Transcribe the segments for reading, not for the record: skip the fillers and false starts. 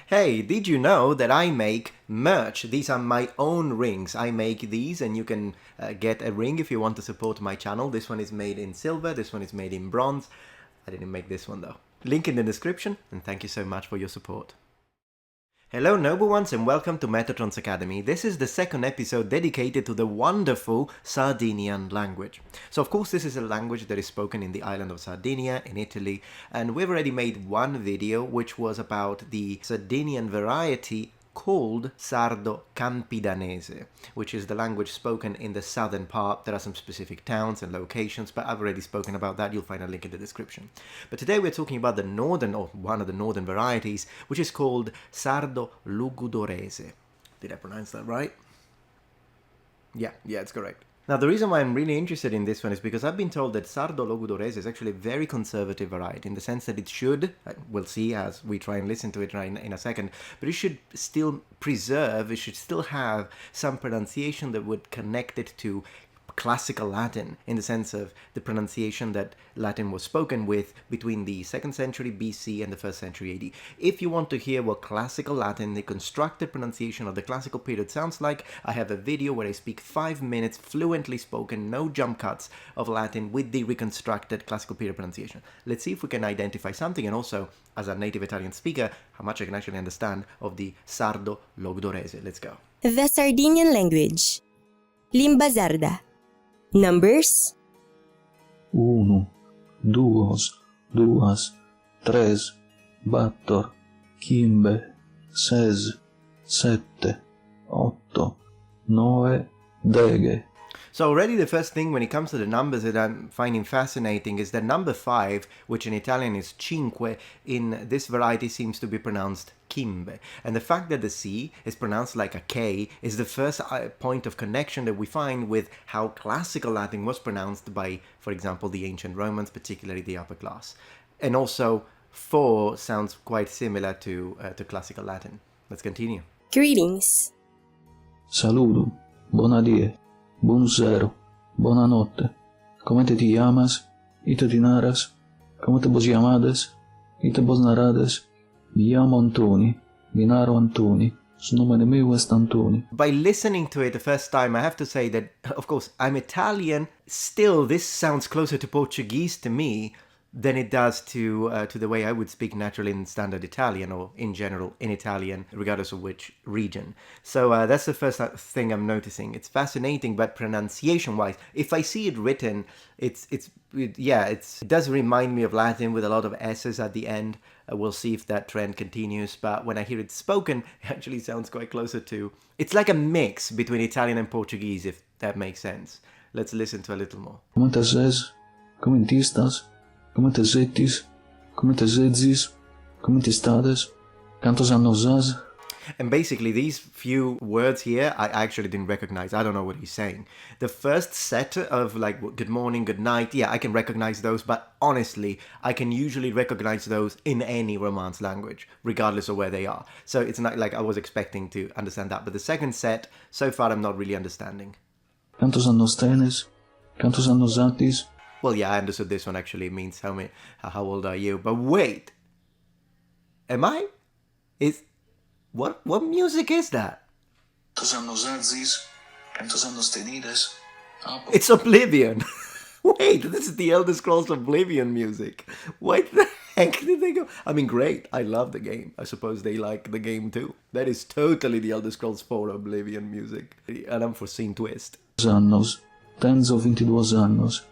Hey, did you know that I make merch? These are my own rings. I make these and you can get a ring if you want to support my channel. This one is made in silver, this one is made in bronze. I didn't make this one though. Link in the description, and thank you so much for your support. Hello noble ones and welcome to Metatron's Academy. This is the second episode dedicated to the wonderful Sardinian language. So of course this is a language that is spoken in the island of Sardinia in Italy, and we've already made one video which was about the Sardinian variety called Sardo Campidanese, which is the language spoken in the southern part. There are some specific towns and locations, but I've already spoken about that. You'll find a link in the description. But today we're talking about the northern, or one of the northern varieties, which is called Sardo Logudorese. Did I pronounce that right? Yeah, it's correct. Now, the reason why I'm really interested in this one is because I've been told that Sardo Logudorese is actually a very conservative variety in the sense that it should, we'll see as we try and listen to it right in a second, but it should still preserve, it should still have some pronunciation that would connect it to classical Latin, in the sense of the pronunciation that Latin was spoken with between the 2nd century BC and the 1st century AD. If you want to hear what classical Latin, the constructed pronunciation of the classical period sounds like, I have a video where I speak 5 minutes fluently spoken, no jump cuts of Latin with the reconstructed classical period pronunciation. Let's see if we can identify something, and also, as a native Italian speaker, how much I can actually understand of the Sardo Logudorese. Let's go. The Sardinian language. Limba ʻzaɾda. Numbers 1, 2, 3, 4, 5, 6, 7, 8, 9, 10. So already the first thing when it comes to the numbers that I'm finding fascinating is that number 5, which in Italian is cinque, in this variety seems to be pronounced kimbe. And the fact that the C is pronounced like a K is the first point of connection that we find with how classical Latin was pronounced by, for example, the ancient Romans, particularly the upper class. And also 4 sounds quite similar to classical Latin. Let's continue. Greetings. Saludo, bonadie, buonasera, buonanotte. Come te llamas? Ite dinaras? Como te vos llamades? Ite vos narades? Mi llamo Antoni, Minaro Antoni, su nome meu est Antoni. By listening to it the first time, I have to say that, of course, I'm Italian. Still, this sounds closer to Portuguese to me than it does to the way I would speak naturally in standard Italian, or in general in Italian, regardless of which region. So that's the first thing I'm noticing. It's fascinating, but pronunciation-wise, if I see it written, it does remind me of Latin with a lot of S's at the end. We'll see if that trend continues, but when I hear it spoken, it actually sounds quite closer to... It's like a mix between Italian and Portuguese, if that makes sense. Let's listen to a little more. Come te ses? Come ti stas? Come te settis? Come te sedzis? Come ti stades? Cantos annos has? And basically these few words here, I actually didn't recognize. I don't know what he's saying. The first set of like good morning, good night, yeah, I can recognize those, but honestly, I can usually recognize those in any Romance language, regardless of where they are. So it's not like I was expecting to understand that. But the second set, so far I'm not really understanding. Cantos annos tenes? Cantos annos attis? Well, yeah, I understood this one actually. It means how old are you? But wait, am I? What music is that? Cantos annos atzis? Cantos annos tenides? It's Oblivion. Wait, this is the Elder Scrolls Oblivion music. What the heck did they go? I mean, great. I love the game. I suppose they like the game too. That is totally the Elder Scrolls 4 Oblivion music. An unforeseen twist. Annos, tenzo 22 annos.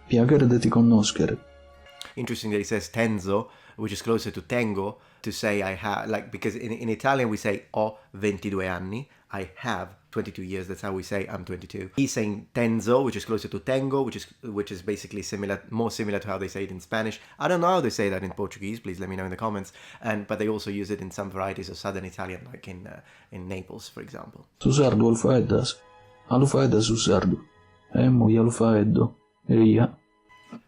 Piacere de ti conoscere. Interesting that he says tenzo, which is closer to tengo, to say I have, like, because in Italian we say ho 22 anni, I have 22 years, that's how we say I'm 22. He's saying tenzo, which is closer to tengo, which is basically more similar to how they say it in Spanish. I don't know how they say that in Portuguese, please let me know in the comments. But they also use it in some varieties of Southern Italian, like in Naples, for example. Su sardu alfaedas. Alufaedas su sardu. Emmo alufaeddo. Eia.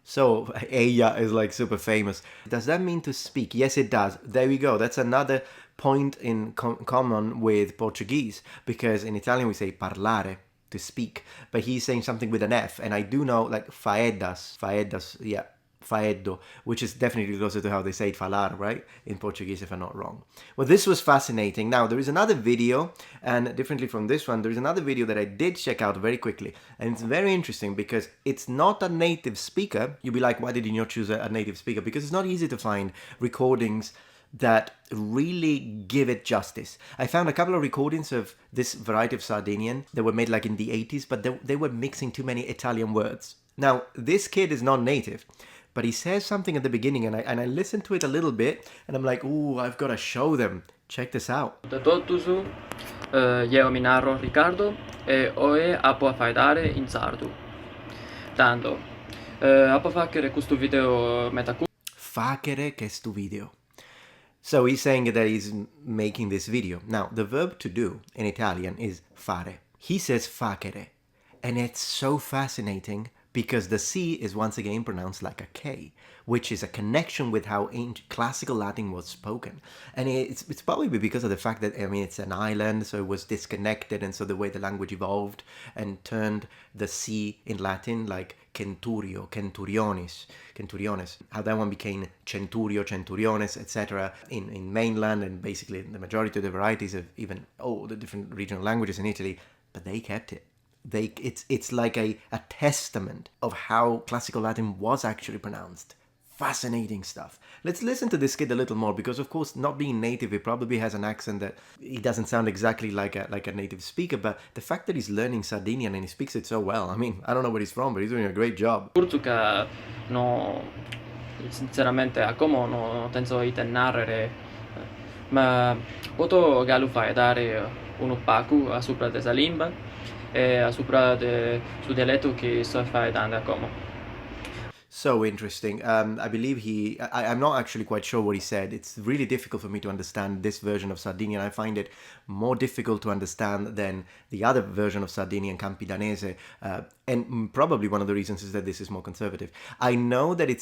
So, eia is like super famous. Does that mean to speak? Yes, it does. There we go. That's another point in common with Portuguese, because in Italian we say parlare, to speak, but he's saying something with an F, and I do know, like, faedas, yeah, ffāʻedo, which is definitely closer to how they say it, falar, right? In Portuguese, if I'm not wrong. Well, this was fascinating. Now, there is another video, and differently from this one, there is another video that I did check out very quickly. And it's very interesting because it's not a native speaker. You'll be like, why did you not choose a native speaker? Because it's not easy to find recordings that really give it justice. I found a couple of recordings of this variety of Sardinian that were made like in the 80s, but they were mixing too many Italian words. Now, this kid is not native, but he says something at the beginning, and I listened to it a little bit, and I'm like, ooh, I've got to show them. Check this out. Totusu, eu minaro Ricardo, e oe apo a faidare in sardu. Tanto, apo facere questo video metacu. Facere questo video. So he's saying that he's making this video. Now, the verb to do in Italian is fare. He says facere, and it's so fascinating because the C is once again pronounced like a K, which is a connection with how classical Latin was spoken. And it's probably because of the fact that, I mean, it's an island, so it was disconnected, and so the way the language evolved and turned the C in Latin, like centurio, centuriones, how that one became centurio, centuriones, etc. in mainland, and basically the majority of the varieties of even all the different regional languages in Italy, but they kept it. It's like a testament of how classical Latin was actually pronounced. Fascinating stuff. Let's listen to this kid a little more, because of course, not being native, he probably has an accent that he doesn't sound exactly like a native speaker, but the fact that he's learning Sardinian and he speaks it so well, I mean, I don't know where he's from, but he's doing a great job. Portuga no, sinceramente, a como no tenso ite narrare, ma poto galu fai dare un pacu a supra desa limba e a supra de su dialetto che so fai dando a como. So interesting. I believe I'm not actually quite sure what he said. It's really difficult for me to understand this version of Sardinian. I find it more difficult to understand than the other version of Sardinian, Campidanese. And probably one of the reasons is that this is more conservative. I know that he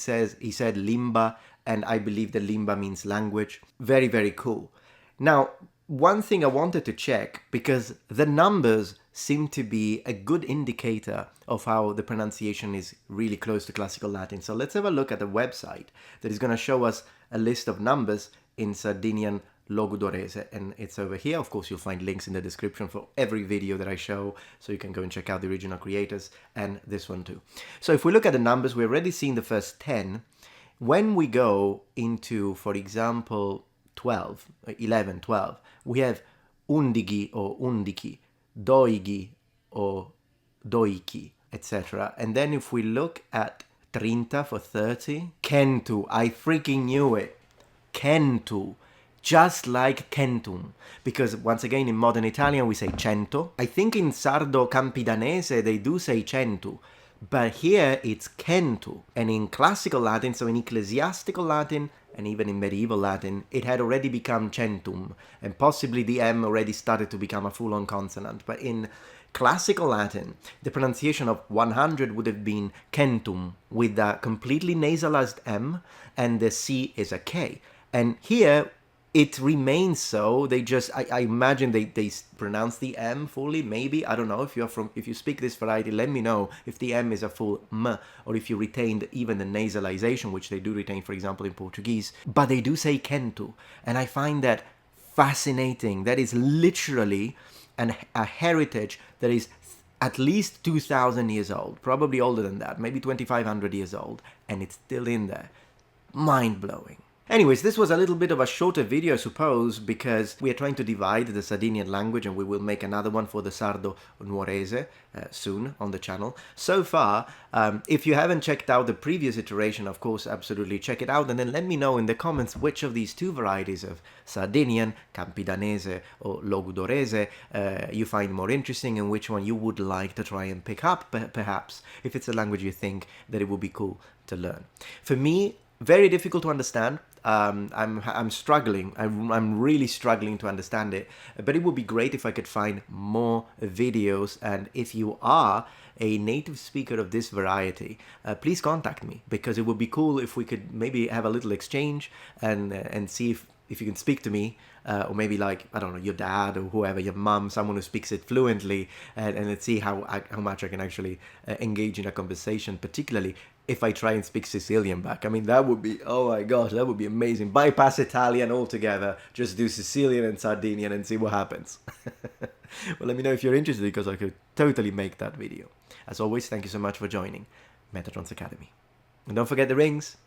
said limba, and I believe that limba means language. Very, very cool. Now, one thing I wanted to check, because the numbers seem to be a good indicator of how the pronunciation is really close to classical Latin. So let's have a look at the website that is going to show us a list of numbers in Sardinian Logudorese, and it's over here. Of course, you'll find links in the description for every video that I show, so you can go and check out the original creators and this one too. So if we look at the numbers, we're already seeing the first 10. When we go into, for example, 12, we have undigi or undiki, doigi or doiki, etc. And then if we look at 30 for 30, centu, I freaking knew it, centu, just like centum, because once again in modern Italian we say cento. I think in Sardo Campidanese they do say centu, but here it's centu. And in classical Latin, so in ecclesiastical Latin, and even in medieval Latin, it had already become centum, and possibly the M already started to become a full-on consonant. But in classical Latin, the pronunciation of 100 would have been centum, with a completely nasalized M, and the C is a K. And here, it remains so. They just, I imagine they pronounce the M fully, maybe. I don't know. If you speak this variety, let me know if the M is a full M, or if you retained even the nasalization, which they do retain, for example, in Portuguese. But they do say centu, and I find that fascinating. That is literally a heritage that is at least 2,000 years old, probably older than that, maybe 2,500 years old, and it's still in there. Mind-blowing. Anyways, this was a little bit of a shorter video, I suppose, because we are trying to divide the Sardinian language, and we will make another one for the Sardo Nuorese soon on the channel. So far, if you haven't checked out the previous iteration, of course, absolutely check it out, and then let me know in the comments which of these two varieties of Sardinian, Campidanese or Logudorese you find more interesting, and which one you would like to try and pick up, perhaps, if it's a language you think that it would be cool to learn. For me, very difficult to understand. I'm struggling. I'm really struggling to understand it. But it would be great if I could find more videos. And if you are a native speaker of this variety, please contact me, because it would be cool if we could maybe have a little exchange and see if you can speak to me, or maybe, like, I don't know, your dad or whoever, your mom, someone who speaks it fluently, and let's see how much I can actually engage in a conversation, particularly if I try and speak Sicilian back. I mean, that would be, oh my gosh, that would be amazing. Bypass Italian altogether, just do Sicilian and Sardinian and see what happens. Well, let me know if you're interested, because I could totally make that video. As always, thank you so much for joining Metatron's Academy. And don't forget the rings.